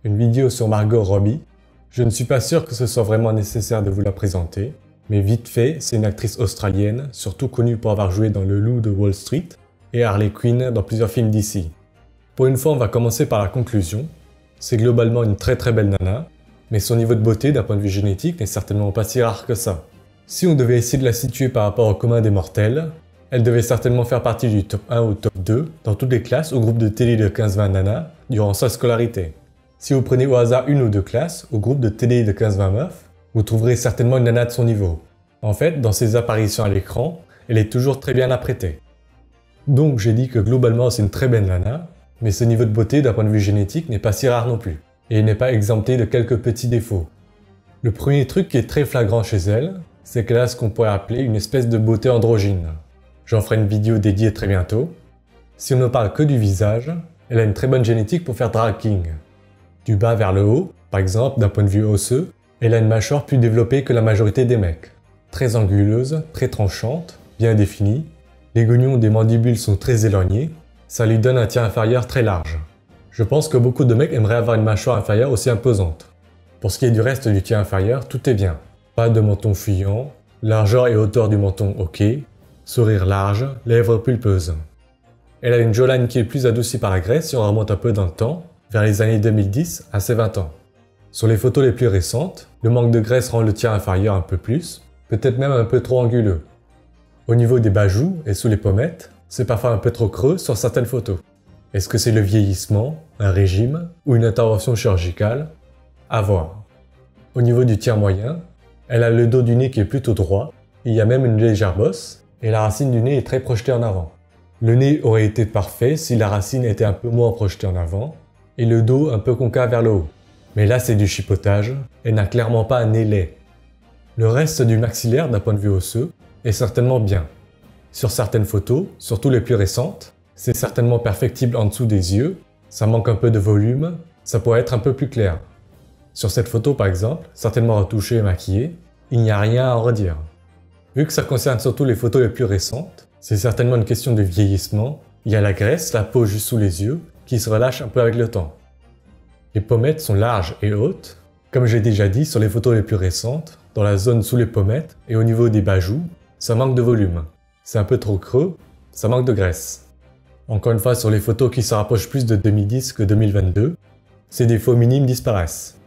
une vidéo sur Margot Robbie. Je ne suis pas sûr que ce soit vraiment nécessaire de vous la présenter, mais vite fait, c'est une actrice australienne, surtout connue pour avoir joué dans Le Loup de Wall Street et Harley Quinn dans plusieurs films d'ici. Pour une fois, on va commencer par la conclusion. C'est globalement une très belle nana, mais son niveau de beauté d'un point de vue génétique n'est certainement pas si rare que ça. Si on devait essayer de la situer par rapport au commun des mortels, elle devait certainement faire partie du top 1 ou top 2 dans toutes les classes ou groupes de télé de 15-20 nanas durant sa scolarité. Si vous prenez au hasard une ou deux classes ou groupes de télé de 15-20 meufs, vous trouverez certainement une nana de son niveau. En fait, dans ses apparitions à l'écran, elle est toujours très bien apprêtée. Donc j'ai dit que globalement c'est une très belle nana, mais ce niveau de beauté d'un point de vue génétique n'est pas si rare non plus, et il n'est pas exempté de quelques petits défauts. Le premier truc qui est très flagrant chez elle, c'est qu'elle a ce qu'on pourrait appeler une espèce de beauté androgyne. J'en ferai une vidéo dédiée très bientôt. Si on ne parle que du visage, elle a une très bonne génétique pour faire drag king. Du bas vers le haut, par exemple d'un point de vue osseux, elle a une mâchoire plus développée que la majorité des mecs. Très anguleuse, très tranchante, bien définie. Les gognons des mandibules sont très éloignés, ça lui donne un tiers inférieur très large. Je pense que beaucoup de mecs aimeraient avoir une mâchoire inférieure aussi imposante. Pour ce qui est du reste du tiers inférieur, tout est bien. Pas de menton fuyant, largeur et hauteur du menton ok, sourire large, lèvres pulpeuses. Elle a une jawline qui est plus adoucie par la graisse si on remonte un peu dans le temps, vers les années 2010 à ses 20 ans. Sur les photos les plus récentes, le manque de graisse rend le tiers inférieur un peu plus, peut-être même un peu trop anguleux. Au niveau des bajoux et sous les pommettes, c'est parfois un peu trop creux sur certaines photos. Est-ce que c'est le vieillissement, un régime ou une intervention chirurgicale? À voir. Au niveau du tiers moyen, elle a le dos du nez qui est plutôt droit, il y a même une légère bosse, et la racine du nez est très projetée en avant. Le nez aurait été parfait si la racine était un peu moins projetée en avant, et le dos un peu concave vers le haut. Mais là c'est du chipotage, elle n'a clairement pas un nez laid. Le reste du maxillaire d'un point de vue osseux est certainement bien. Sur certaines photos, surtout les plus récentes, c'est certainement perfectible en dessous des yeux, ça manque un peu de volume, ça pourrait être un peu plus clair. Sur cette photo par exemple, certainement retouchée et maquillée, il n'y a rien à en redire. Vu que ça concerne surtout les photos les plus récentes, c'est certainement une question de vieillissement, il y a la graisse, la peau juste sous les yeux, qui se relâche un peu avec le temps. Les pommettes sont larges et hautes, comme j'ai déjà dit sur les photos les plus récentes, dans la zone sous les pommettes et au niveau des bajoux, ça manque de volume. C'est un peu trop creux, ça manque de graisse. Encore une fois, sur les photos qui se rapprochent plus de 2010 que 2022, ces défauts minimes disparaissent.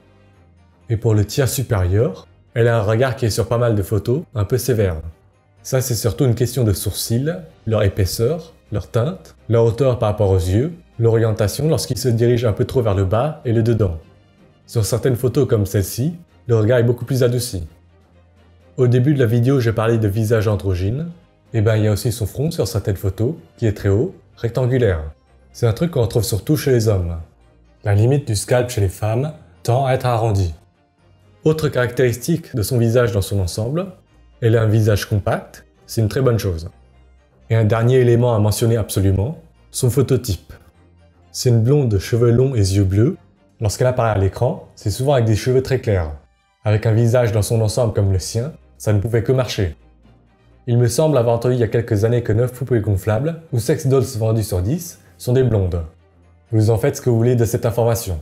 Et pour le tiers supérieur, elle a un regard qui est sur pas mal de photos, un peu sévère. Ça c'est surtout une question de sourcils, leur épaisseur, leur teinte, leur hauteur par rapport aux yeux, l'orientation lorsqu'ils se dirigent un peu trop vers le bas et le dedans. Sur certaines photos comme celle-ci, le regard est beaucoup plus adouci. Au début de la vidéo, j'ai parlé de visage androgyne, et ben il y a aussi son front sur certaines photos, qui est très haut, rectangulaire. C'est un truc qu'on retrouve surtout chez les hommes. La limite du scalp chez les femmes tend à être arrondie. Autre caractéristique de son visage dans son ensemble, elle a un visage compact, c'est une très bonne chose. Et un dernier élément à mentionner absolument, son phototype. C'est une blonde de cheveux longs et yeux bleus. Lorsqu'elle apparaît à l'écran, c'est souvent avec des cheveux très clairs. Avec un visage dans son ensemble comme le sien, ça ne pouvait que marcher. Il me semble avoir entendu il y a quelques années que 9 poupées gonflables ou sex dolls vendus sur 10 sont des blondes. Vous en faites ce que vous voulez de cette information.